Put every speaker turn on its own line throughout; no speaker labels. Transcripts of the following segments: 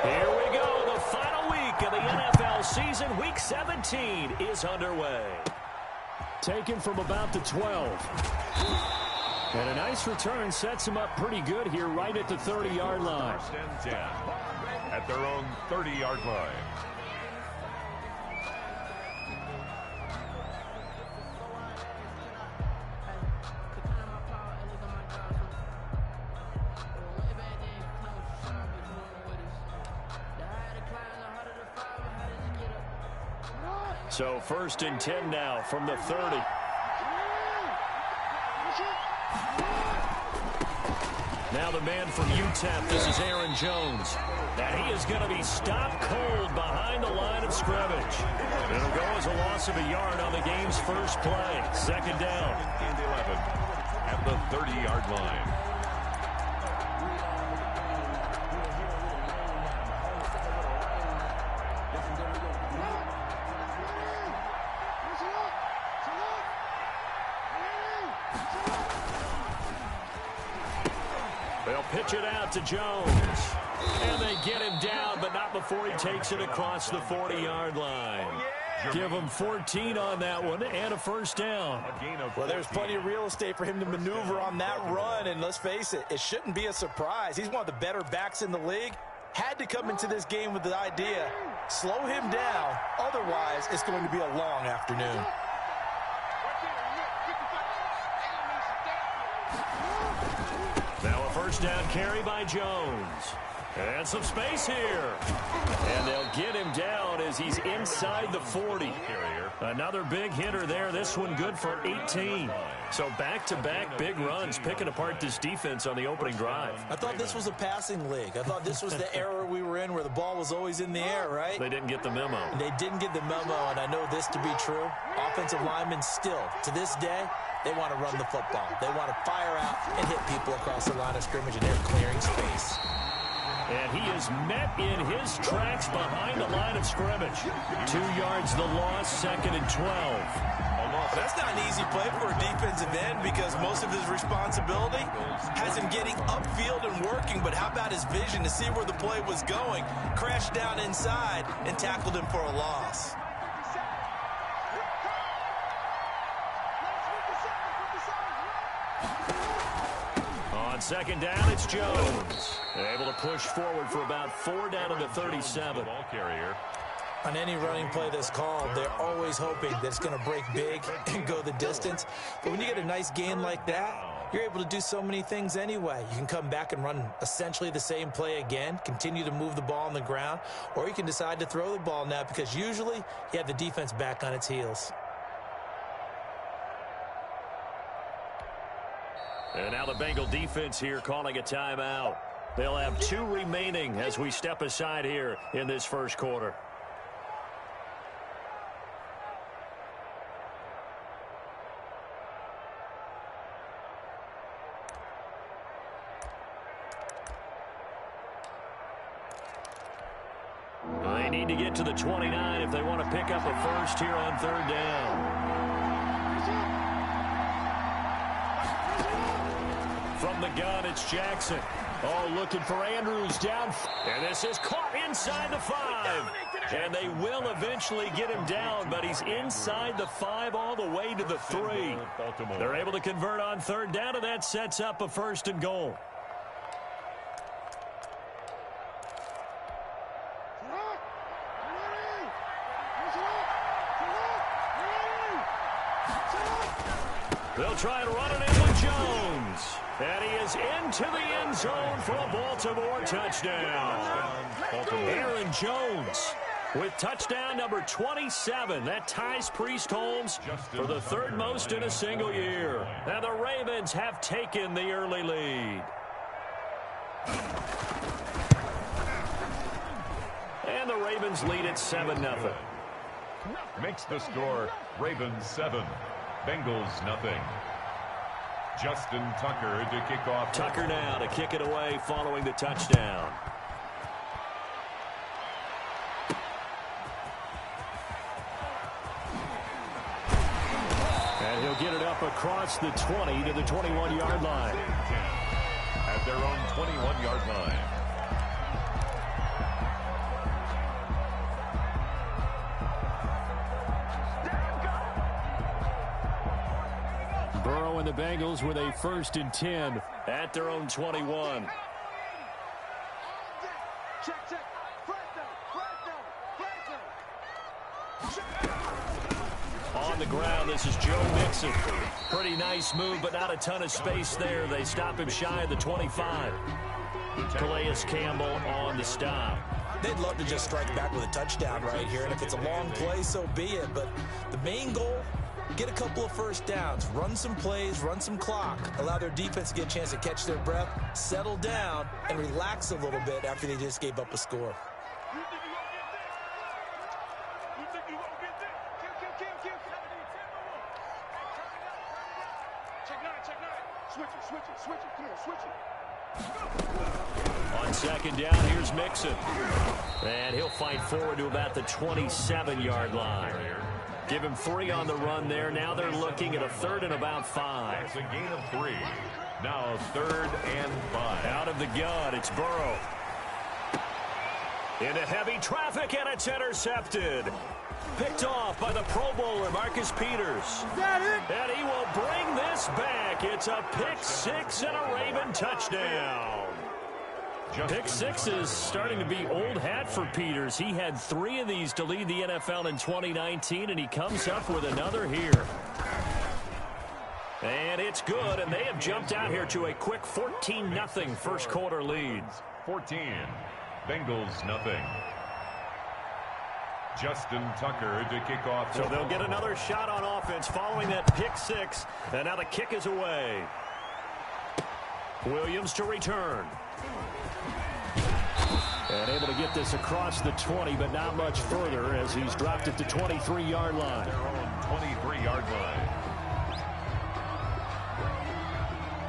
Here we go. The final week of the NFL season. Week 17 is underway. Taken from about the 12. And a nice return sets him up pretty good here right at the 30-yard line.
First and 10 at their own 30-yard line.
So first and 10 now from the 30. Now the man from UTEP, this is Aaron Jones. And he is going to be stopped cold behind the line of scrimmage. It'll go as a loss of a yard on the game's first play. Second down.
And 11 at the 30-yard line.
They'll pitch it out to Jones. And they get him down, but not before he takes it across the 40-yard line. Give him 14 on that one and a first down.
Well, there's plenty of real estate for him to maneuver on that run, and let's face it, it shouldn't be a surprise. He's one of the better backs in the league. Had to come into this game with the idea, slow him down, otherwise it's going to be a long afternoon.
Now a first down carry by Jones. And some space here. And they'll get him down as he's inside the 40. Another big hitter there. This one good for 18. So back-to-back big runs picking apart this defense on the opening drive.
I thought this was a passing league. I thought this was the era we were in where the ball was always in the air, right?
They didn't get the memo.
They didn't get the memo, and I know this to be true. Offensive linemen still, to this day, they want to run the football. They want to fire out and hit people across the line of scrimmage, and they're clearing space.
And he is met in his tracks behind the line of scrimmage. 2 yards the loss, second and 12.
That's not an easy play for a defensive end because most of his responsibility has him getting upfield and working, but how about his vision to see where the play was going, crashed down inside, and tackled him for a loss.
On second down, it's Jones. Able to push forward for about 4 down to the 37.
Ball carrier.
On any running play that's called, they're always hoping that it's going to break big and go the distance. But when you get a nice gain like that, you're able to do so many things anyway. You can come back and run essentially the same play again, continue to move the ball on the ground, or you can decide to throw the ball now because usually you have the defense back on its heels.
And now the Bengal defense here calling a timeout. They'll have 2 remaining as we step aside here in this first quarter. They need to get to the 29 if they want to pick up a first here on third down. From the gun, it's Jackson. Oh, looking for Andrews down. And this is caught inside the 5. And they will eventually get him down, but he's inside the 5 all the way to the 3. They're able to convert on third down, and that sets up a first and goal. They'll try and run it in with Jones. And he is into the end zone for a Baltimore touchdown. Aaron Jones with touchdown number 27. That ties Priest Holmes for the 3rd most in a single year. And the Ravens have taken the early lead. And the Ravens lead at 7-0.
Makes the score Ravens 7, Bengals nothing. Justin Tucker to kick off.
Tucker now to kick it away following the touchdown. And he'll get it up across the 20 to the 21-yard line.
At their own 21-yard line.
the Bengals with a 1st and 10 at their own 21. On the ground, this is Joe Mixon. Pretty nice move, but not a ton of space there. They stop him shy of the 25. Calais Campbell on the stop.
They'd love to just strike back with a touchdown right here, and if it's a long play, so be it. But the main goal, get a couple of first downs, run some plays, run some clock, allow their defense to get a chance to catch their breath, settle down, and relax a little bit after they just gave up a score.
On 2nd down, here's Mixon. And he'll fight forward to about the 27-yard line. Give him 3 on the run there. Now they're looking at a 3rd and about 5.
It's a gain of 3. Now 3rd and 5.
Out of the gun, it's Burrow. Into heavy traffic, and it's intercepted. Picked off by the Pro Bowler, Marcus Peters. And he will bring this back. It's a pick 6 and a Raven touchdown. Pick 6 is starting to be old hat for Peters. He had 3 of these to lead the NFL in 2019, and he comes up with another here. And it's good, and they have jumped out here to a quick 14-0 first quarter lead.
14. Bengals nothing. Justin Tucker to kick off.
So they'll get another shot on offense following that pick 6, and now the kick is away. Williams to return. And able to get this across the 20, but not much further as he's dropped at the 23-yard line.
Their own 23-yard line.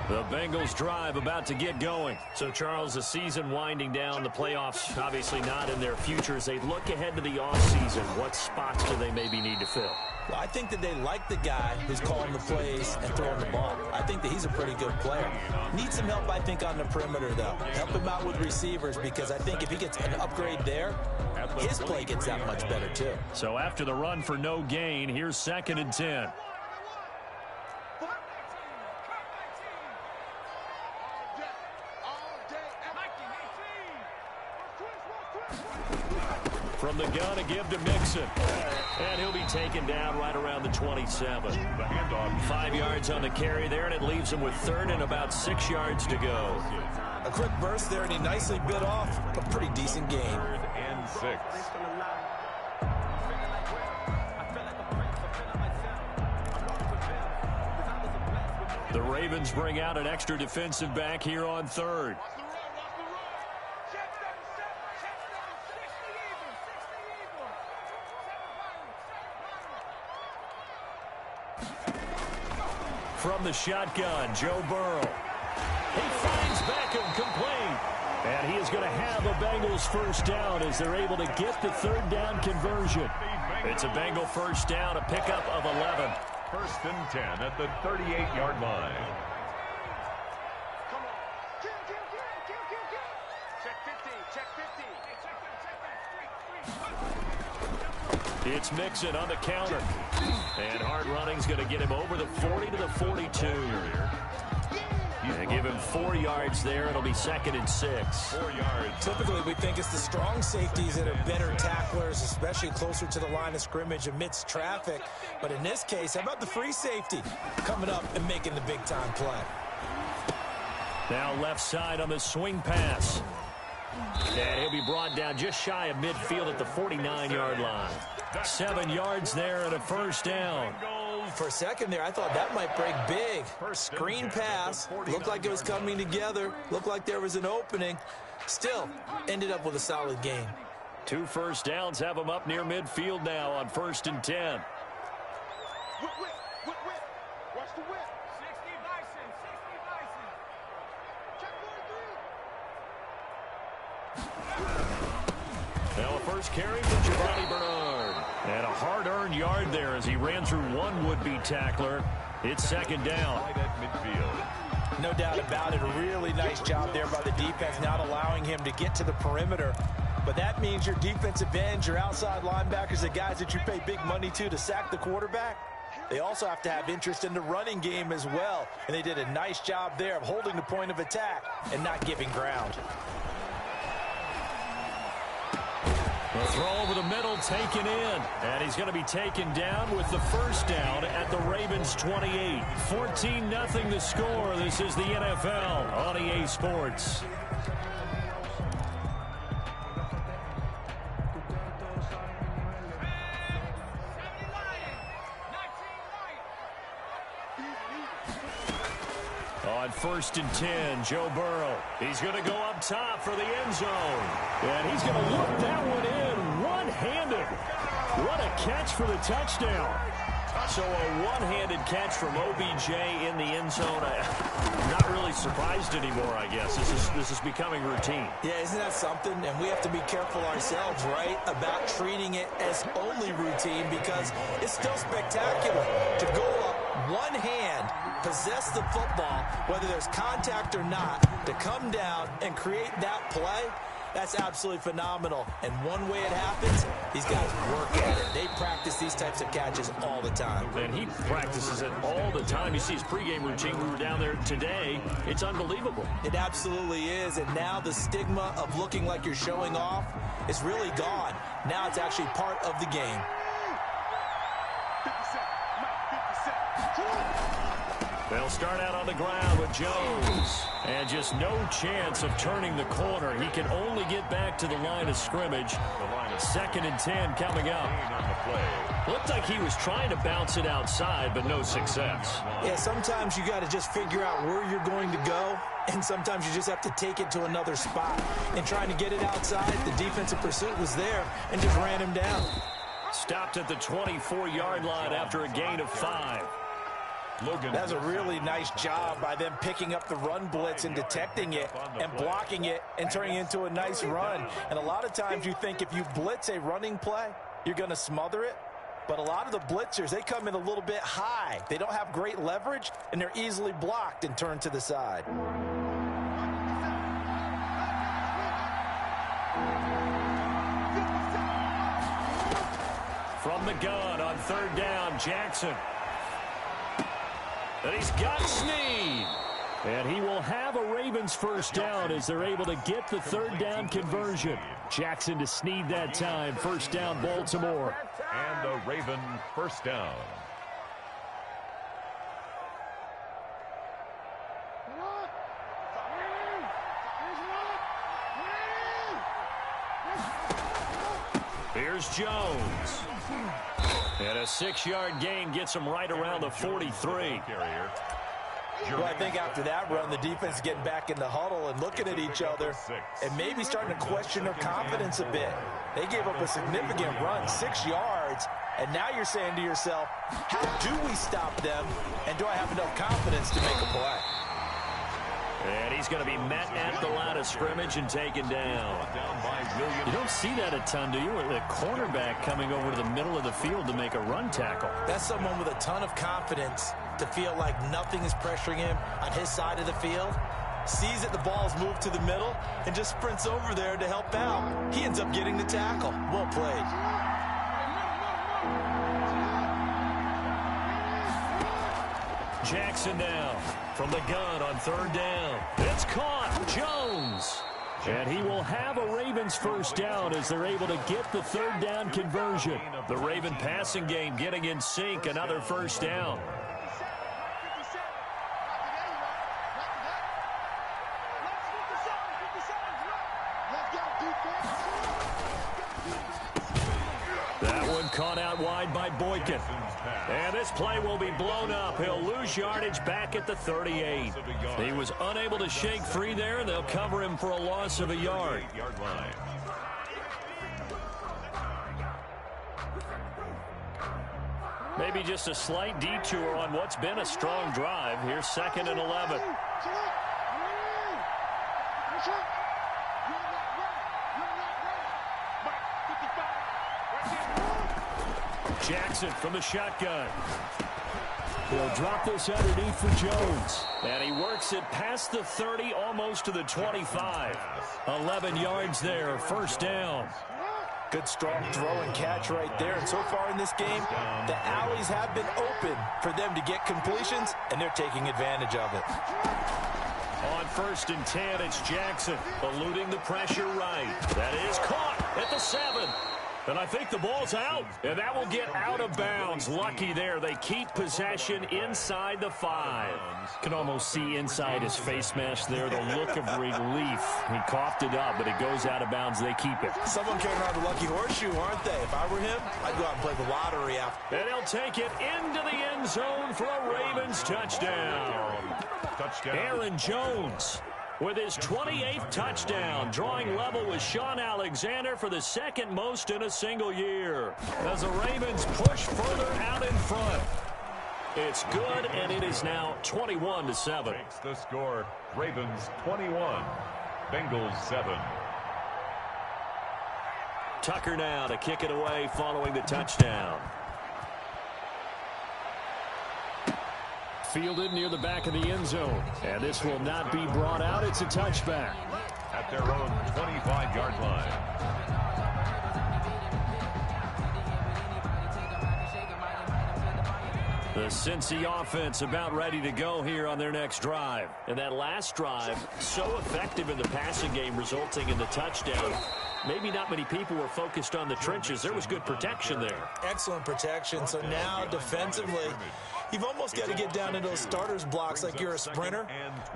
The Bengals drive about to get going. So, Charles, the season winding down, the playoffs obviously not in their future. As they look ahead to the offseason, what spots do they maybe need to fill?
Well, I think that they like the guy who's calling the plays and throwing the ball. I think that he's a pretty good player. Needs some help, I think, on the perimeter, though. Help him out with receivers, because I think if he gets an upgrade there, his play gets that much better, too.
So after the run for no gain, here's 2nd and 10. From the gun, a give to Mixon. And he'll be taken down right around the 27.
The handoff.
5 yards on the carry there, and it leaves him with 3rd and about 6 yards to go.
A quick burst there, and he nicely bit off a pretty decent gain.
3rd and 6.
The Ravens bring out an extra defensive back here on 3rd. From the shotgun, Joe Burrow. He finds Beckham complete. And he is going to have a Bengals first down as they're able to get the 3rd down conversion. It's a Bengal first down, a pickup of 11.
1st and 10 at the 38-yard line.
It's Mixon on the counter. And hard running's going to get him over the 40 to the 42. And give him 4 yards there. It'll be 2nd and 6.
4 yards.
Typically, we think it's the strong safeties that are better tacklers, especially closer to the line of scrimmage amidst traffic. But in this case, how about the free safety coming up and making the big-time play?
Now left side on the swing pass. And he'll be brought down just shy of midfield at the 49-yard line. 7 yards there and a first down.
For a second there, I thought that might break big. Screen pass. Looked like it was coming together. Looked like there was an opening. Still, ended up with a solid gain.
2 first downs have him up near midfield now on 1st and 10.
Watch the whip. 60 Bison.
Now a first carry for Giovanni Bernard. And a hard-earned yard there as he ran through one would-be tackler. It's 2nd down.
Right at midfield.
No doubt about it. A really nice job there by the defense, not allowing him to get to the perimeter. But that means your defensive ends, your outside linebackers, the guys that you pay big money to sack the quarterback, they also have to have interest in the running game as well. And they did a nice job there of holding the point of attack and not giving ground.
The throw over the middle taken in. And he's going to be taken down with the first down at the Ravens 28. 14-0 the score. This is the NFL on EA Sports. On 1st and 10, Joe Burrow. He's going to go up top for the end zone. And he's going to look that one in one-handed. What a catch for the touchdown. So a one-handed catch from OBJ in the end zone. I'm not really surprised anymore, I guess. This is becoming routine.
Yeah, isn't that something? And we have to be careful ourselves, right, about treating it as only routine, because it's still spectacular to go up one hand, possess the football, whether there's contact or not, to come down and create that play. That's absolutely phenomenal. And one way it happens, these guys work at it. They practice these types of catches all the time.
And he practices it all the time. You see his pregame routine. We were down there today. It's unbelievable.
It absolutely is. And now the stigma of looking like you're showing off is really gone. Now it's actually part of the game.
They'll start out on the ground with Jones. And just no chance of turning the corner. He can only get back to the line of scrimmage. 2nd and 10 coming up. Looked like he was trying to bounce it outside, but no success.
Yeah, sometimes you got to just figure out where you're going to go, and sometimes you just have to take it to another spot. And trying to get it outside, the defensive pursuit was there and just ran him down.
Stopped at the 24-yard line after a gain of 5.
That's a really nice job by them picking up the run blitz and detecting it and blocking it and turning it into a nice run. And a lot of times you think if you blitz a running play, you're going to smother it. But a lot of the blitzers, they come in a little bit high. They don't have great leverage, and they're easily blocked and turned to the side.
From the gun on 3rd down, Jackson. And he's got Snead. And he will have a Ravens first down as they're able to get the 3rd down conversion. Jackson to Snead that time. First down, Baltimore.
And the Raven first down.
Here's Jones. And a 6-yard gain gets him right around the 43.
Well, I think after that run, the defense is getting back in the huddle and looking at each other and maybe starting to question their confidence a bit. They gave up a significant run, 6 yards, and now you're saying to yourself, how do we stop them, and do I have enough confidence to make a play?
And he's going to be met at the line of scrimmage and taken down. You don't see that a ton, do you? The cornerback coming over to the middle of the field to make a run tackle.
That's someone with a ton of confidence to feel like nothing is pressuring him on his side of the field. Sees that the ball's moved to the middle and just sprints over there to help out. He ends up getting the tackle. Well played.
Jackson down from the gun on 3rd down. It's caught. Jones. And he will have a Ravens first down as they're able to get the 3rd down conversion. The Raven passing game getting in sync. Another first down. That one caught out wide by Boykin. And this play will be blown up. He'll lose yardage back at the 38. He was unable to shake free there, and they'll cover him for a loss of a yard. Maybe just a slight detour on what's been a strong drive. Here's 2nd and 11. Jackson from the shotgun. He'll drop this underneath for Jones. And he works it past the 30, almost to the 25. 11 yards there, first down.
Good strong throw and catch right there. And so far in this game, the alleys have been open for them to get completions, and they're taking advantage of it.
On 1st and 10, it's Jackson eluding the pressure right. That is caught at the 7. And I think the ball's out. And that will get out of bounds. Lucky there. They keep possession inside the 5. Can almost see inside his face mask there the look of relief. He coughed it up, but it goes out of bounds. They keep it.
Someone came around the lucky horseshoe, aren't they? If I were him, I'd go out and play the lottery after.
And he'll take it into the end zone for a Ravens touchdown. Aaron Jones with his 28th touchdown, drawing level with Sean Alexander for the 2nd most in a single year. As the Ravens push further out in front. It's good, and it is now 21-7.
Makes the score. Ravens 21, Bengals 7.
Tucker now to kick it away following the touchdown. Fielded near the back of the end zone. And this will not be brought out. It's a touchback.
At their own 25-yard line.
The Cincy offense about ready to go here on their next drive. And that last drive, so effective in the passing game, resulting in the touchdown. Maybe not many people were focused on the trenches. There was good protection there.
Excellent protection. So now defensively, you've almost got to get down to those starters blocks like you're a sprinter.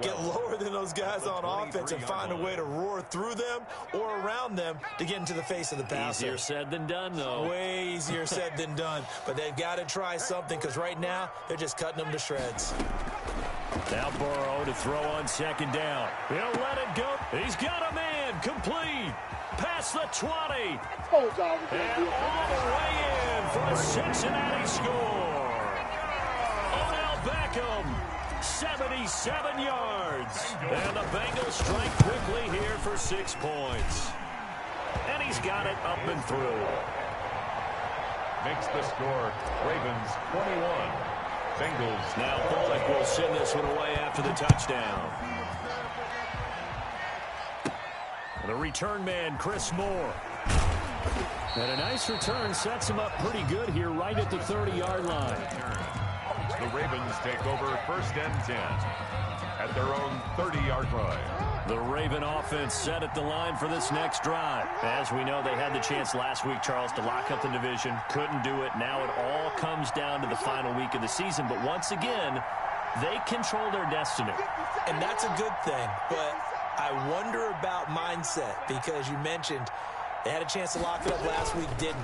Get lower than those guys on offense and find a way to roar through them or around them to get into the face of the passer.
Easier said than done, though.
Way easier said than done. But they've got to try something because right now they're just cutting them to shreds.
Now Burrow to throw on 2nd down. He'll let it go. He's got a man. Complete. Past the 20. And all the way in for a Cincinnati score. Odell Beckham, 77 yards. And the Bengals strike quickly here for 6 points. And he's got it up and through.
Makes the score. Ravens 21, Bengals.
Now Bullock will send this one away after the touchdown. The return man, Chris Moore. And a nice return sets him up pretty good here right at the 30-yard line.
The Ravens take over 1st and 10 at their own 30-yard line.
The Raven offense set at the line for this next drive. As we know, they had the chance last week, Charles, to lock up the division. Couldn't do it. Now it all comes down to the final week of the season. But once again, they control their destiny.
And that's a good thing, but I wonder about mindset because you mentioned they had a chance to lock it up last week, didn't.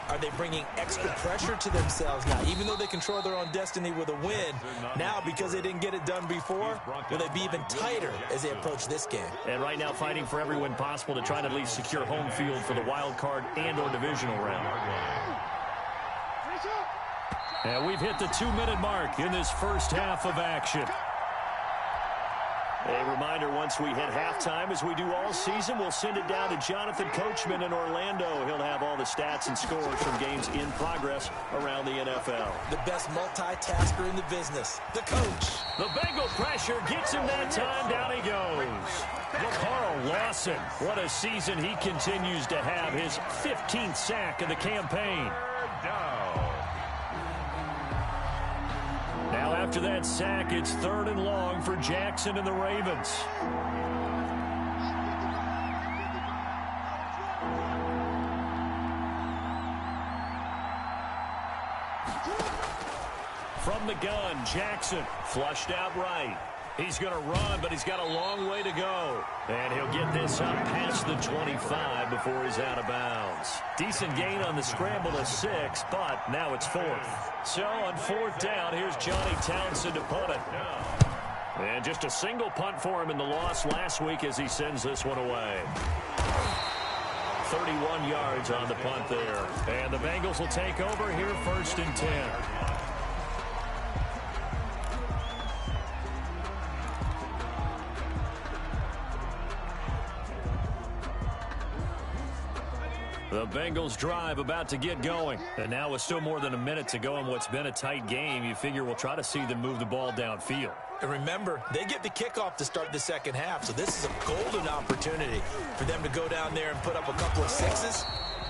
Are they bringing extra pressure to themselves now? Even though they control their own destiny with a win, now because they didn't get it done before, will they be even tighter as they approach this game?
And right now fighting for every win possible to try to at least secure home field for the wild card and or divisional round. And we've hit the 2-minute mark in this first half of action. A reminder, once we hit halftime, as we do all season, we'll send it down to Jonathan Coachman in Orlando. He'll have all the stats and scores from games in progress around the NFL.
The best multitasker in the business, the coach.
The Bengal pressure gets him that time. Down he goes. Carl Lawson, what a season he continues to have. His 15th sack of the campaign. Now after that sack, it's 3rd and long for Jackson and the Ravens. From the gun, Jackson flushed out right. He's going to run, but he's got a long way to go. And he'll get this up past the 25 before he's out of bounds. Decent gain on the scramble to 6, but now it's 4th. So on 4th down, here's Johnny Townsend to punt it. And just a single punt for him in the loss last week as he sends this one away. 31 yards on the punt there. And the Bengals will take over here 1st and 10. The Bengals drive about to get going. And now with still more than a minute to go in what's been a tight game, you figure we'll try to see them move the ball downfield.
And remember, they get the kickoff to start the second half, so this is a golden opportunity for them to go down there and put up a couple of 6s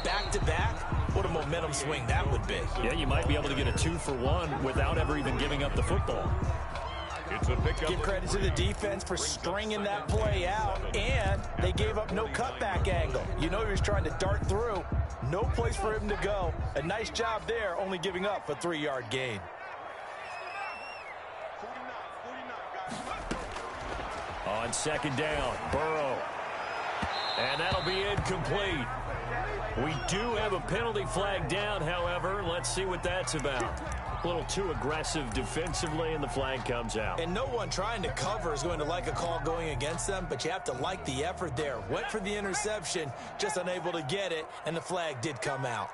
back-to-back, what a momentum swing that would be.
Yeah, you might be able to get a 2-for-1 without ever even giving up the football.
It's a pickup.
Give credit to the defense for stringing that play out, and they gave up no cutback angle. You know he was trying to dart through. No place for him to go. A nice job there, only giving up a 3-yard gain.
On second down, Burrow. And that'll be incomplete. We do have a penalty flag down, however. Let's see what that's about. A little too aggressive defensively, and the flag comes out.
And no one trying to cover is going to like a call going against them, but you have to like the effort there. Went for the interception, just unable to get it, and the flag did come out.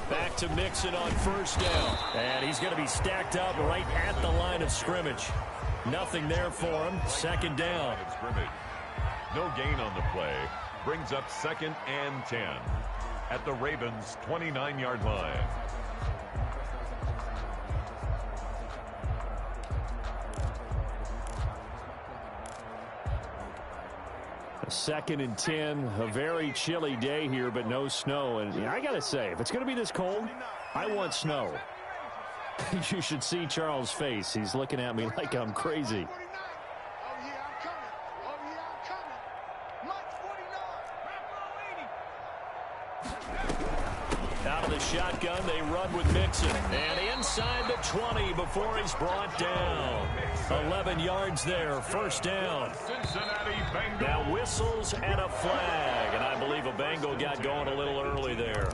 Back to Mixon on first down. And he's going to be stacked up right at the line of scrimmage. Nothing there for him. Second down.
No gain on the play. Brings up 2nd and 10 at the Ravens' 29-yard line.
Second and 10, a very chilly day here, but no snow. And I got to say, if it's going to be this cold, I want snow. You should see Charles' face. He's looking at me like I'm crazy. Out of the shotgun, they run with Mixon. And inside the 20 before he's brought down. 11 yards there, first down. Now whistles and a flag. And I believe a Bengal got going a little early there.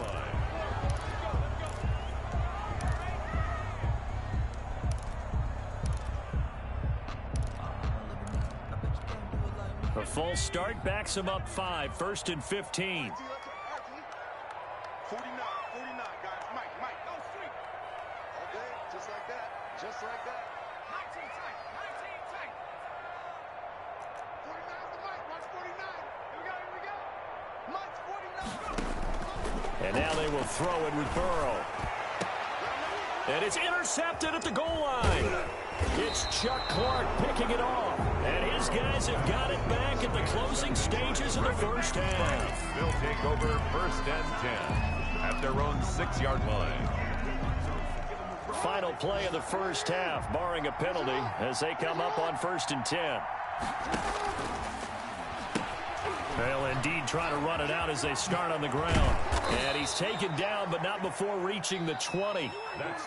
A false start backs him up 5, 1st and 15.
49, guys. Mike. Go street. Okay, just like that. 19 tight. 49 to Mike. Watch 49. Here we go. Mike's 49.
And now they will throw it with Burrow. And it's intercepted at the goal line. It's Chuck Clark picking it off. And his guys have got it back at the closing stages of the first half.
They'll take over 1st and 10 at their own 6-yard line.
Final play of the first half, barring a penalty, as they come up on 1st and 10. They'll indeed try to run it out as they start on the ground. And he's taken down, but not before reaching the 20.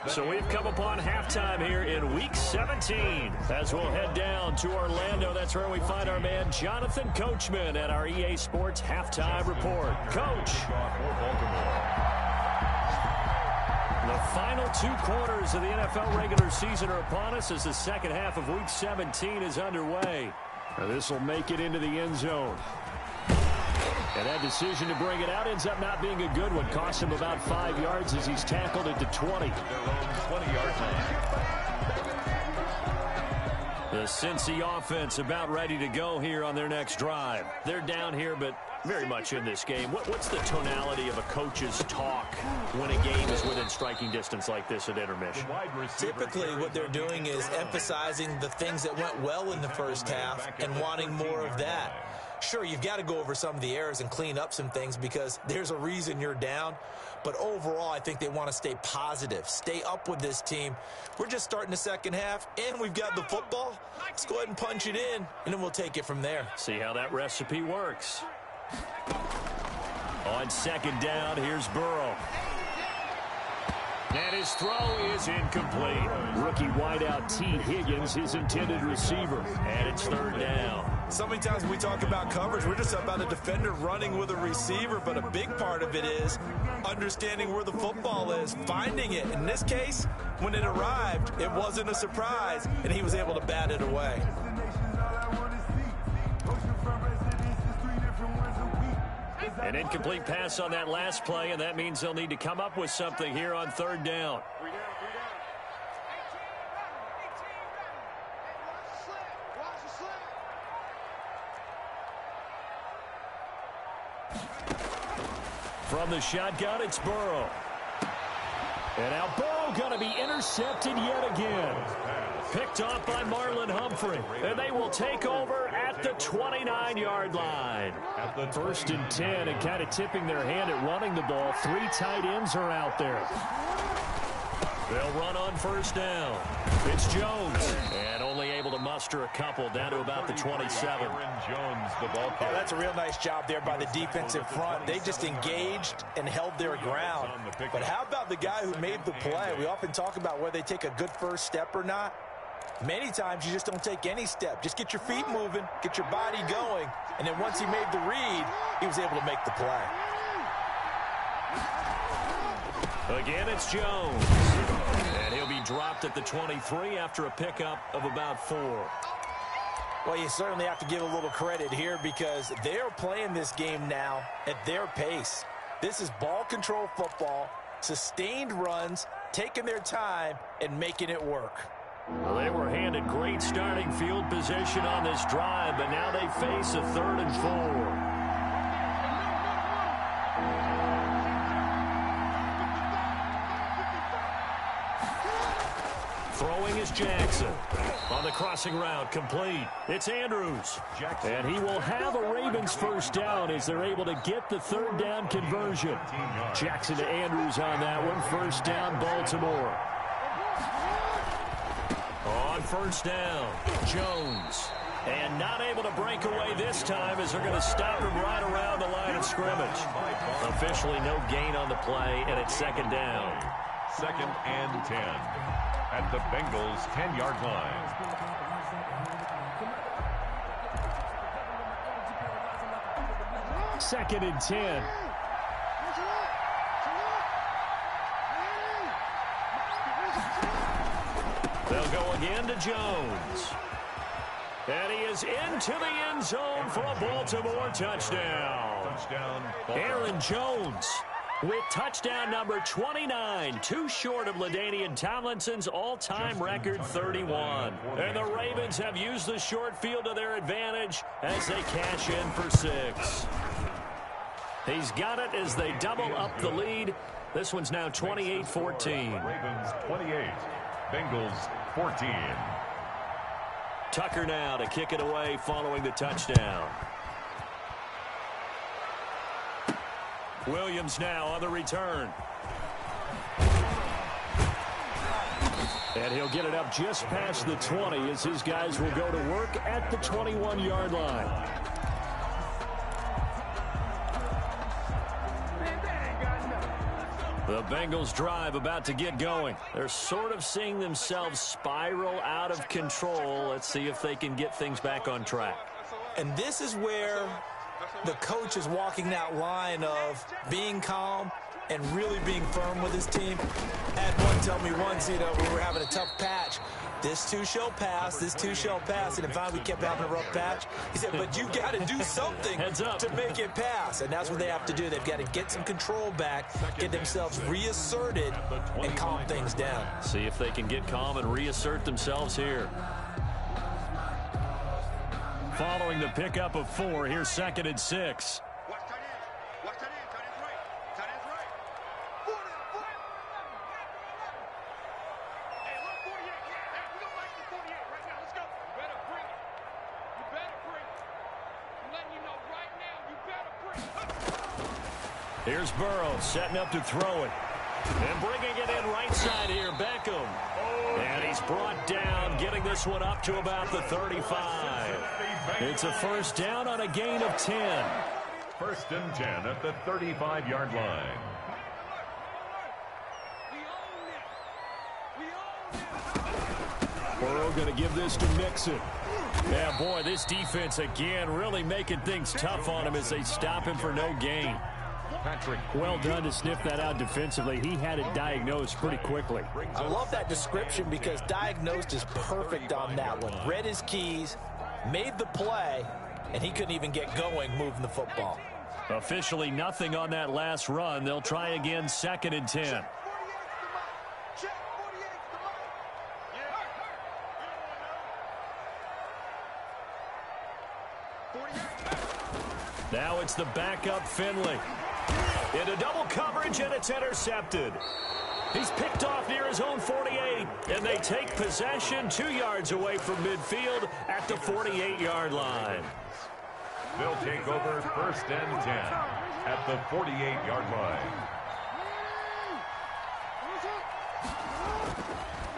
So we've come upon halftime here in Week 17. As we'll head down to Orlando, that's where we find our man Jonathan Coachman at our EA Sports Halftime Report. Coach. The final 2 quarters of the NFL regular season are upon us as the second half of Week 17 is underway. Now this will make it into the end zone. And that decision to bring it out ends up not being a good one. Cost him about 5 yards as he's tackled at the 20.
Their own 20-yard line.
The Cincy offense about ready to go here on their next drive. They're down here, but very much in this game. What's the tonality of a coach's talk when a game is within striking distance like this at intermission?
Typically, what they're doing is emphasizing the things that went well in the first half and wanting more of that. Sure, you've got to go over some of the errors and clean up some things because there's a reason you're down. But overall, I think they want to stay positive, stay up with this team. We're just starting the second half, and we've got the football. Let's go ahead and punch it in, and then we'll take it from there.
See how that recipe works. On second down, here's Burrow. And his throw is incomplete. Rookie wideout T. Higgins, his intended receiver. And it's 3rd down.
So many times when we talk about coverage, we're just about a defender running with a receiver, but a big part of it is understanding where the football is, finding it. In this case, when it arrived, it wasn't a surprise, and he was able to bat it away.
An incomplete pass on that last play, and that means they'll need to come up with something here on 3rd down. From the shotgun, it's Burrow. And now Burrow going to be intercepted yet again. Picked off by Marlon Humphrey. And they will take over at the 29-yard line. First and 10, and kind of tipping their hand at running the ball. 3 tight ends are out there. They'll run on first down. It's Jones. And only able to muster a couple down to about the 27.
Jones, the ball carrier.
Oh, that's a real nice job there by the defensive front. They just engaged and held their ground. But how about the guy who made the play? We often talk about whether they take a good first step or not. Many times you just don't take any step. Just get your feet moving, get your body going, and then once he made the read, he was able to make the play.
Again, it's Jones. And he'll be dropped at the 23 after a pickup of about 4.
Well, you certainly have to give a little credit here because they're playing this game now at their pace. This is ball control football, sustained runs, taking their time, and making it work.
Well, they were handed great starting field position on this drive, but now they face a 3rd and 4. Throwing is Jackson. On the crossing route, complete. It's Andrews. And he will have a Ravens first down as they're able to get the 3rd down conversion. Jackson to Andrews on that one. First down, Baltimore. On first down, Jones. And not able to break away this time as they're going to stop him right around the line of scrimmage. Officially no gain on the play, and it's 2nd down.
2nd and 10 at the Bengals' 10-yard line.
Second and 10. They'll go again to Jones. And he is into the end zone for a Baltimore touchdown. Aaron Jones with touchdown number 29, too short of LaDainian Tomlinson's all-time record 31. And the Ravens have used the short field to their advantage as they cash in for 6. He's got it as they double up the lead. This one's now 28-14.
Ravens 28, Bengals 14.
Tucker now to kick it away following the touchdown. Williams now on the return. And he'll get it up just past the 20 as his guys will go to work at the 21-yard line. The Bengals drive about to get going. They're sort of seeing themselves spiral out of control. Let's see if they can get things back on track.
And this is where the coach is walking that line of being calm and really being firm with his team. I had one tell me once, we were having a tough patch. This too shall pass, this too shall pass. And finally we kept having a rough patch. He said, but you got to do something to make it pass. And that's what they have to do. They've got to get some control back, get themselves reasserted, and calm things down.
See if they can get calm and reassert themselves here. Following the pickup of 4, here's 2nd and 6. Here's Burrow setting up to throw it. And bringing it in right side here, Beckham. And he's brought down, getting this one up to about the 35. It's a first down on a gain of 10.
1st and 10 at the 35-yard line.
Burrow going to give this to Mixon. Yeah, boy, this defense again really making things tough on him as they stop him for no gain. Well done to sniff that out defensively. He had it diagnosed pretty quickly.
I love that description because diagnosed is perfect on that one. Read his keys, made the play, and he couldn't even get going moving the football.
Officially nothing on that last run. They'll try again 2nd and 10. Now it's the backup Finley. Into double coverage, and it's intercepted. He's picked off near his own 48, and they take possession 2 yards away from midfield at the 48-yard line.
They'll take over 1st and 10 at the 48-yard line.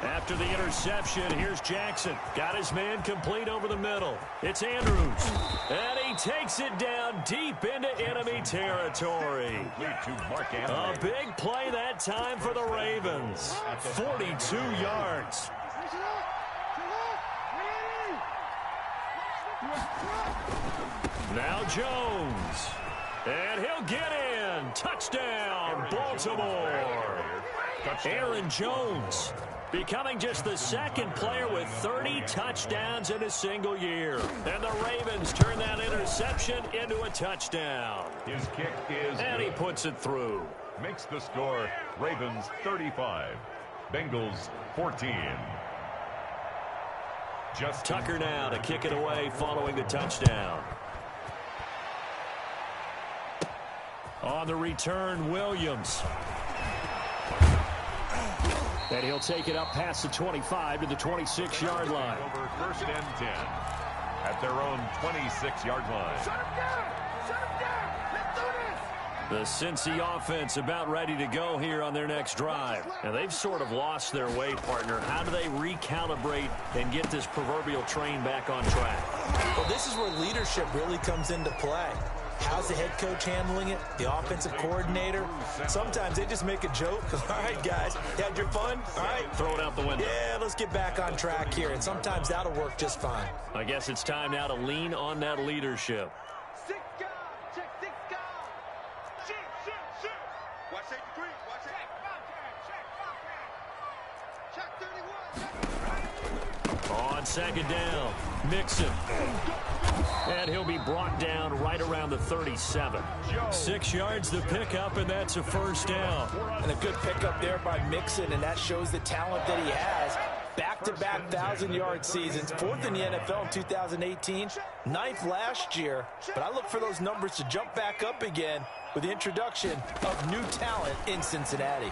After the interception, here's Jackson. Got his man complete over the middle. It's Andrews. And he takes it down deep into enemy territory. A big play that time for the Ravens. 42 yards. Now Jones. And he'll get in. Touchdown, Baltimore. Aaron Jones becoming just the 2nd player with 30 touchdowns in a single year. And the Ravens turn that interception into a touchdown.
His kick is
and he puts it through.
Makes the score Ravens 35, Bengals 14. Just
Tucker now to kick it away following the touchdown. On the return, Williams. And he'll take it up past the 25 to the 26-yard line.
Over 1st and 10 at their own 26-yard line.
Shut him down! Shut him down! Let's do this!
The Cincy offense about ready to go here on their next drive. Now, they've sort of lost their way, partner. How do they recalibrate and get this proverbial train back on track?
Well, this is where leadership really comes into play. How's the head coach handling it? The offensive coordinator? Sometimes they just make a joke. All right, guys, you had your fun? All right.
Throw it out the window.
Yeah, let's get back on track here. And sometimes that'll work just fine.
I guess it's time now to lean on that leadership.
6 guard! Check 6 guard! Shoot! Watch 83! Watch it! Check 31!
On 2nd down, Mixon. And he'll be brought down right around the 37. 6 yards to pick up, and that's a 1st down.
And a good pickup there by Mixon, and that shows the talent that he has. Back-to-back 1,000-yard seasons, 4th in the NFL in 2018, 9th last year. But I look for those numbers to jump back up again with the introduction of new talent in Cincinnati.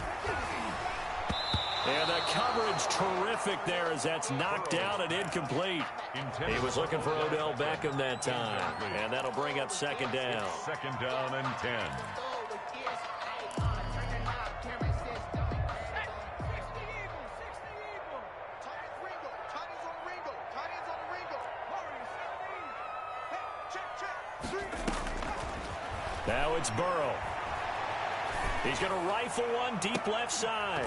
And the coverage terrific there as that's knocked down and incomplete. He was looking for Odell Beckham that time. And that'll bring up 2nd down.
2nd down and 10.
Now it's Burrow. He's going to rifle one deep left side.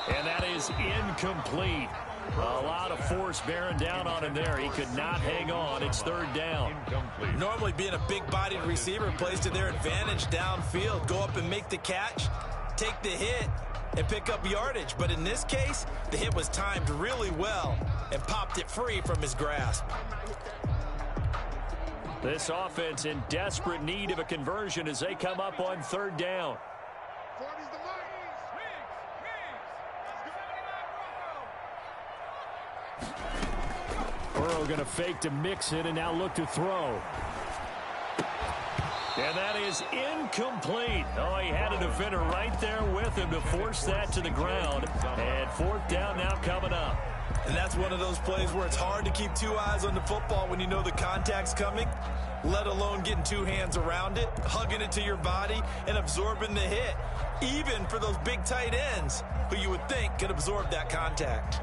And that is incomplete. A lot of force bearing down on him there. He could not hang on. It's 3rd down.
Incomplete.
Normally being a big-bodied receiver plays to their advantage downfield. Go up and make the catch, take the hit, and pick up yardage. But in this case, the hit was timed really well and popped it free from his grasp.
This offense in desperate need of a conversion as they come up on 3rd down.
40's the mark.
Burrow going to fake to Mixon and now look to throw. And that is incomplete. Oh, he had a defender right there with him to force that to the ground. And 4th down now coming up.
And that's one of those plays where it's hard to keep 2 eyes on the football when you know the contact's coming, let alone getting 2 hands around it, hugging it to your body, and absorbing the hit, even for those big tight ends who you would think could absorb that contact.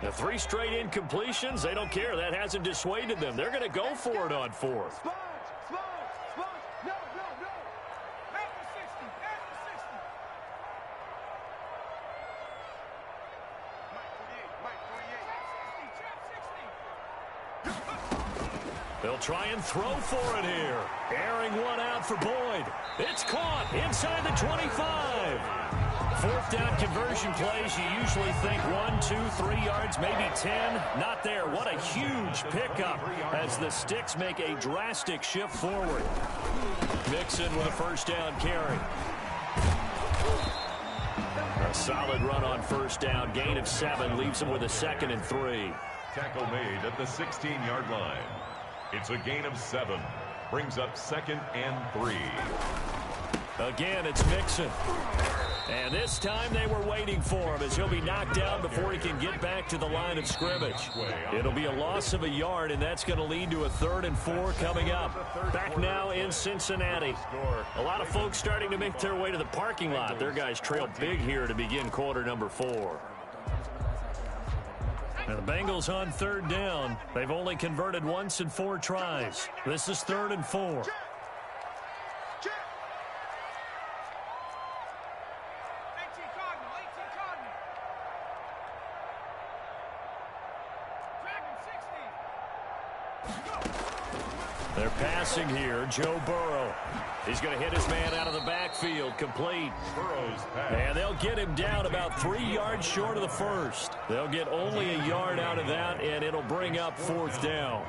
The 3 straight incompletions, they don't care. That hasn't dissuaded them. They're going to go for it on 4th.
Sponge! No! After 60! Mike 48!
They'll try and throw for it here. Airing one out for Boyd. It's caught inside the 25. 4th down conversion plays, you usually think 1, 2, 3 yards, maybe 10. Not there. What a huge pickup as the Sticks make a drastic shift forward. Mixon with a 1st down carry. A solid run on 1st down. Gain of 7 leaves him with a 2nd and 3.
Tackle made at the 16-yard line. It's a gain of 7. Brings up 2nd and 3.
Again, it's Mixon. And this time they were waiting for him as he'll be knocked down before he can get back to the line of scrimmage. It'll be a loss of a yard, and that's going to lead to a 3rd and 4 coming up. Back now in Cincinnati. A lot of folks starting to make their way to the parking lot. Their guys trail big here to begin quarter number 4. Now the Bengals on 3rd down. They've only converted once in 4 tries. This is 3rd and 4. They're passing here. Joe Burrow. He's going to hit his man out of the backfield. Complete.
Burrow's pass.
And they'll get him down about 3 yards short of the first. They'll get only a yard out of that, and it'll bring up 4th down.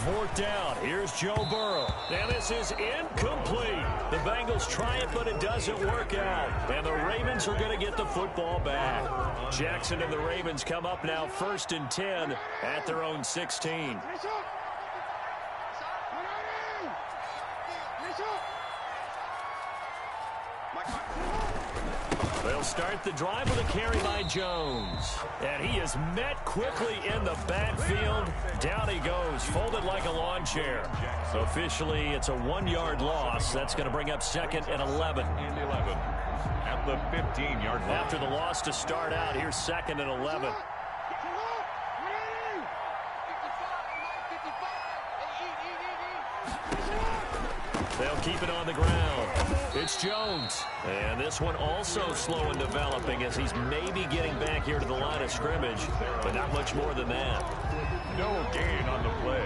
4th down. Here's Joe Burrow. And this is incomplete. The Bengals try it, but it doesn't work out. And the Ravens are going to get the football back. Jackson and the Ravens come up now 1st and 10 at their own 16. They'll start the drive with a carry by Jones. And he is met quickly in the backfield. Down he goes, folded like a lawn chair. Officially, it's a 1-yard loss. That's going to bring up 2nd and 11.
And 11 at the 15-yard line.
After the loss to start out, here's 2nd and 11. They'll keep it on the ground. It's Jones. And this one also slow in developing as he's maybe getting back here to the line of scrimmage, but not much more than that.
No gain on the play.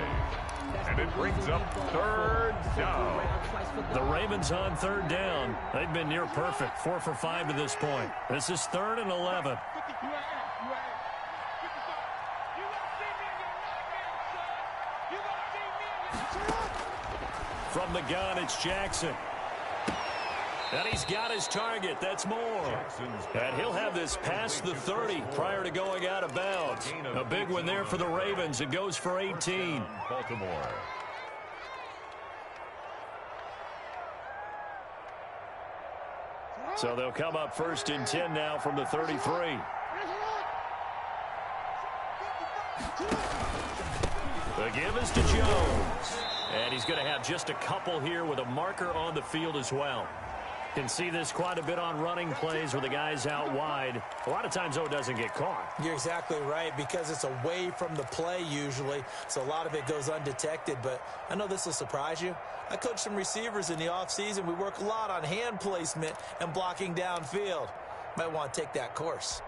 And it brings up 3rd down.
The Ravens on 3rd down. They've been near perfect, 4 for 5 to this point. This is 3rd and 11. From the gun, it's Jackson. And he's got his target. That's more. And he'll have this past the 30 prior to going out of bounds. A big one there for the Ravens. It goes for 18.
Baltimore.
So they'll come up 1st and 10 now from the 33. The give is to Jones. And he's going to have just a couple here with a marker on the field as well. Can see this quite a bit on running plays where the guy's out wide. A lot of times, though, it doesn't get caught.
You're exactly right, because it's away from the play usually, so a lot of it goes undetected. But I know this will surprise you. I coach some receivers in the offseason. We work a lot on hand placement and blocking downfield. Might want to take that course.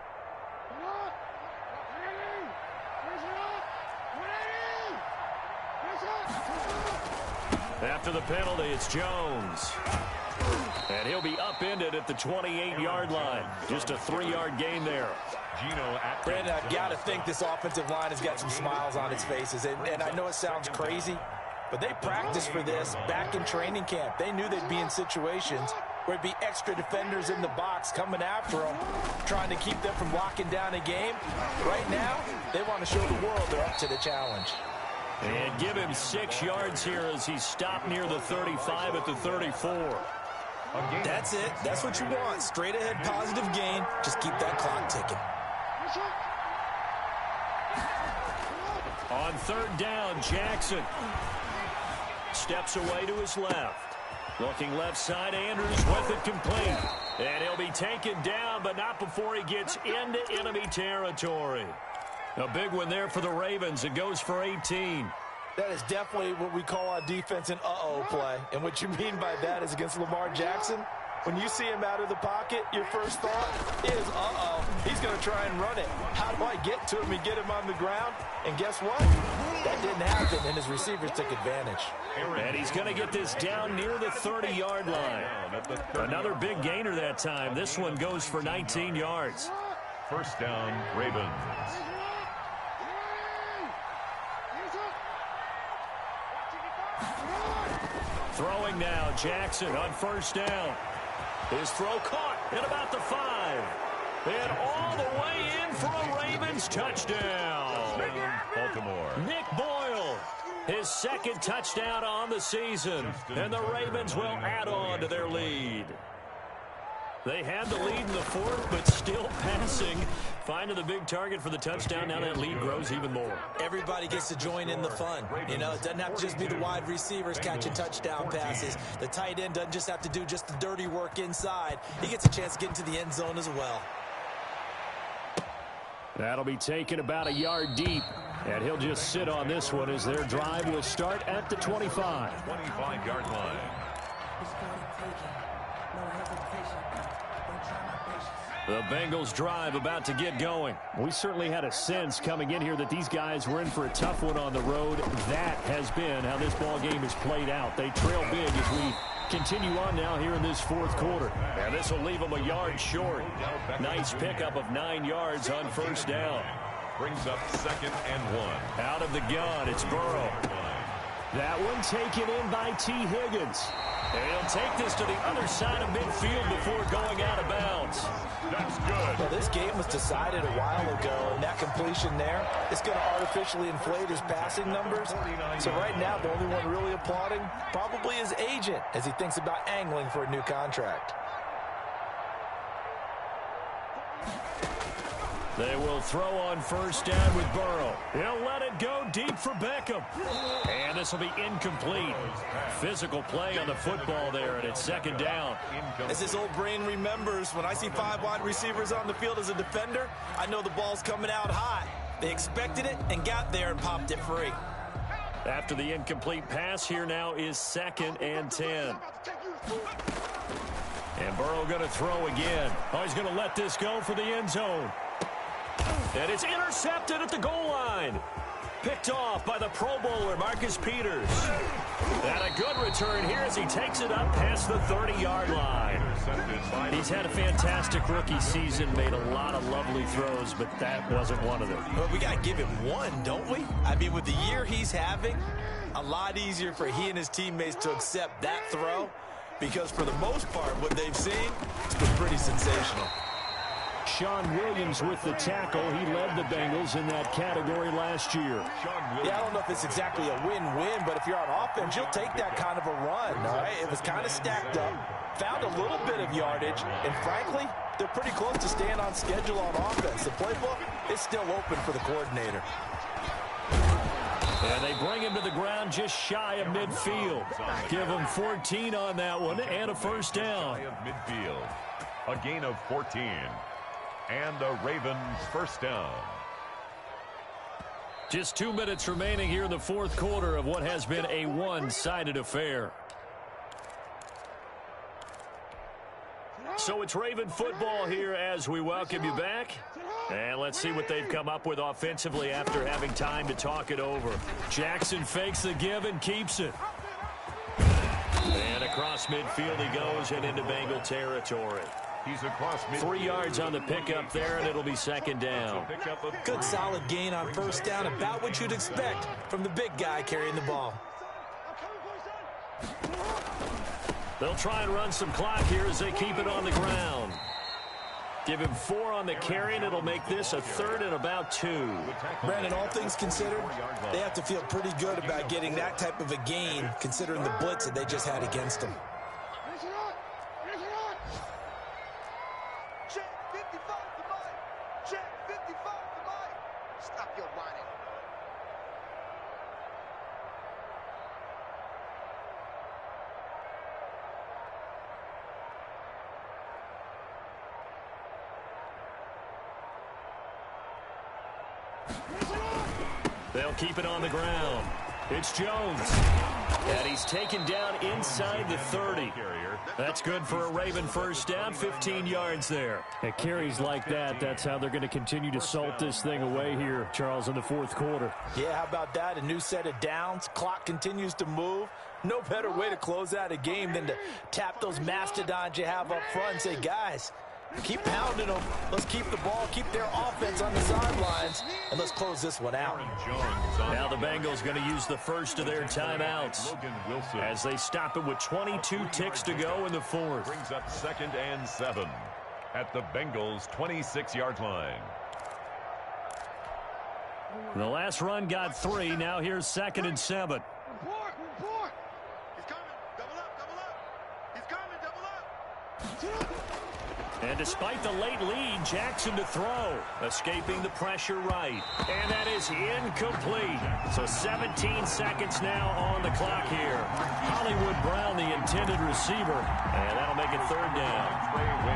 After the penalty, it's Jones. And he'll be upended at the 28-yard line. Just a 3-yard gain there.
Brandon, I've got to think this offensive line has got some smiles on its faces. And I know it sounds crazy, but they practiced for this back in training camp. They knew they'd be in situations where it'd be extra defenders in the box coming after them, trying to keep them from locking down a game. Right now, they want to show the world they're up to the challenge.
And give him 6 yards here as he's stopped near the 35 at the 34.
That's it. That's what you want. Straight ahead positive gain. Just keep that clock ticking.
On 3rd down, Jackson steps away to his left. Looking left side, Andrews with it complete. And he'll be taken down, but not before he gets into enemy territory. A big one there for the Ravens. It goes for 18.
That is definitely what we call on defense an uh-oh play. And what you mean by that is against Lamar Jackson, when you see him out of the pocket, your first thought is, uh-oh, he's going to try and run it. How do I get to him and get him on the ground? And guess what? That didn't happen, and his receivers took advantage.
And he's going to get this down near the 30-yard line. Another big gainer that time. This one goes for 19 yards.
1st down, Ravens.
Throwing now, Jackson on 1st down. His throw caught at about the 5. And all the way in for a Ravens touchdown.
Baltimore.
Nick Boyle. His second touchdown on the season. And the Ravens will add on to their lead. They had the lead in the fourth, but still passing. Finding the big target for the touchdown. Now that lead grows even more.
Everybody gets to join in the fun. You know, it doesn't have to just be the wide receivers catching touchdown passes. The tight end doesn't just have to do just the dirty work inside. He gets a chance to get into the end zone as well.
That'll be taken about a yard deep. And he'll just sit on this one as their drive will start at the 25.
25-yard line.
The Bengals drive about to get going. We certainly had a sense coming in here that these guys were in for a tough one on the road. That has been how this ball game has played out. They trail big as we continue on now here in this fourth quarter. And this will leave them a yard short. Nice pickup of 9 yards on first down.
Brings up 2nd and 1.
Out of the gun, it's Burrow. That one taken in by T. Higgins. And he'll take this to the other side of midfield before going out of bounds.
That's good.
Well, this game was decided a while ago, and that completion there is going to artificially inflate his passing numbers. So right now, the only one really applauding probably his agent as he thinks about angling for a new contract.
They will throw on first down with Burrow. He'll let it go deep for Beckham. And this will be incomplete. Physical play on the football there, and it's 2nd down.
As his old brain remembers, when I see 5 wide receivers on the field as a defender, I know the ball's coming out high. They expected it and got there and popped it free.
After the incomplete pass, here now is 2nd and 10. And Burrow going to throw again. Oh, he's going to let this go for the end zone. And it's intercepted at the goal line. Picked off by the Pro Bowler, Marcus Peters. And a good return here as he takes it up past the 30-yard line. He's had a fantastic rookie season, made a lot of lovely throws, but that wasn't one of them.
Well, we got to give him one, don't we? I mean, with the year he's having, a lot easier for he and his teammates to accept that throw because for the most part, what they've seen, it's been pretty sensational.
Sean Williams with the tackle. He led the Bengals in that category last year.
Yeah, I don't know if it's exactly a win-win, but if you're on offense, you'll take that kind of a run, all right? It was kind of stacked up, found a little bit of yardage, and frankly, they're pretty close to staying on schedule on offense. The playbook is still open for the coordinator.
And they bring him to the ground just shy of midfield. Give him 14 on that one and a first down.
Midfield, a gain of 14. And the Ravens first down.
Just 2 minutes remaining here in the fourth quarter of what has been a one-sided affair. So it's Raven football here as we welcome you back. And let's see what they've come up with offensively after having time to talk it over. Jackson fakes the give and keeps it. And across midfield he goes and into Bengal territory.
He's across midfield.
3 yards on the pickup there, and it'll be 2nd down.
Good solid gain on first down, about what you'd expect from the big guy carrying the ball.
They'll try and run some clock here as they keep it on the ground. Give him 4 on the carry, and it'll make this a 3rd and about 2.
Brandon, all things considered, they have to feel pretty good about getting that type of a gain, considering the blitz that they just had against them.
Stop your whining.
They'll keep it on the ground. It's Jones. And he's taken down inside the 30. That's good for a Raven first down, 15 yards there. At carries like that, that's how they're going to continue to salt this thing away here, Charles, in the fourth quarter.
Yeah, how about that? A new set of downs. Clock continues to move. No better way to close out a game than to tap those mastodons you have up front and say, guys, keep pounding them. Let's keep the ball, keep their offense on the sidelines, and let's close this one out.
Now the Bengals going to use the first of their timeouts as they stop it with 22 ticks to go in the fourth.
Brings up 2nd and 7 at the Bengals' 26-yard line.
The last run got 3. Now here's 2nd and 7.
Report. He's coming. Double up. He's coming. Double up.
And despite the late lead, Jackson to throw. Escaping the pressure right. And that is incomplete. So 17 seconds now on the clock here. Hollywood Brown, the intended receiver. And that'll make it 3rd down.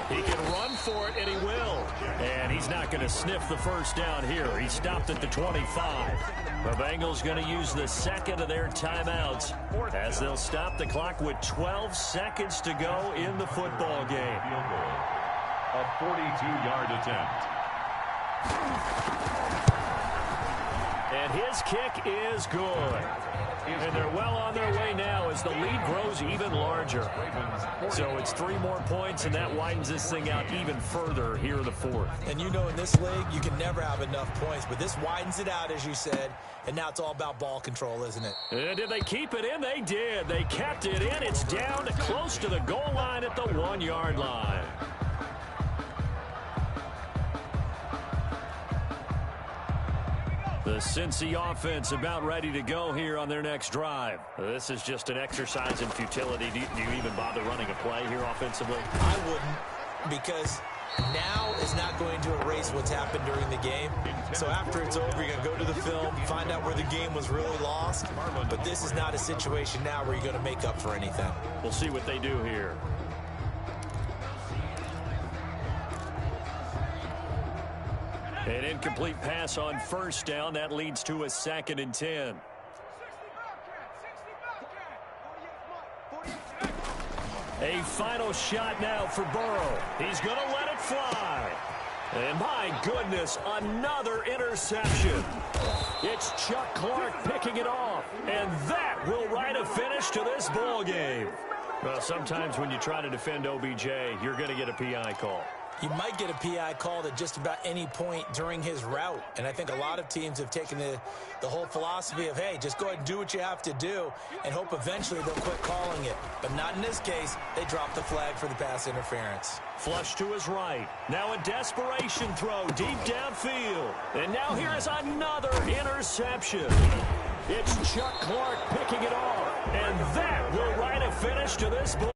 He can run for it, and he will. And he's not going to sniff the first down here. He stopped at the 25. The Bengals going to use the 2nd of their timeouts as they'll stop the clock with 12 seconds to go in the football game.
A 42-yard attempt.
And his kick is good. And they're well on their way now as the lead grows even larger. So it's 3 more points, and that widens this thing out even further here in the 4th.
And you know in this league, you can never have enough points, but this widens it out, as you said, and now it's all about ball control, isn't it?
And did they keep it in? They did. They kept it in. It's down close to the goal line at the 1-yard line. The Cincy offense about ready to go here on their next drive. This is just an exercise in futility. Do you even bother running a play here offensively?
I wouldn't, because now is not going to erase what's happened during the game. So after it's over, you're going to go to the film, find out where the game was really lost. But this is not a situation now where you're going to make up for anything.
We'll see what they do here. An incomplete pass on 1st down. That leads to a 2nd and 10. A final shot now for Burrow. He's going to let it fly. And my goodness, another interception. It's Chuck Clark picking it off. And that will write a finish to this ball game. Well, sometimes when you try to defend OBJ, you're going to get a PI call.
You might get a PI called at just about any point during his route. And I think a lot of teams have taken the whole philosophy of, hey, just go ahead and do what you have to do and hope eventually they'll quit calling it. But not in this case. They dropped the flag for the pass interference.
Flush to his right. Now a desperation throw deep downfield. And now here is another interception. It's Chuck Clark picking it off. And that will write a finish to this ball.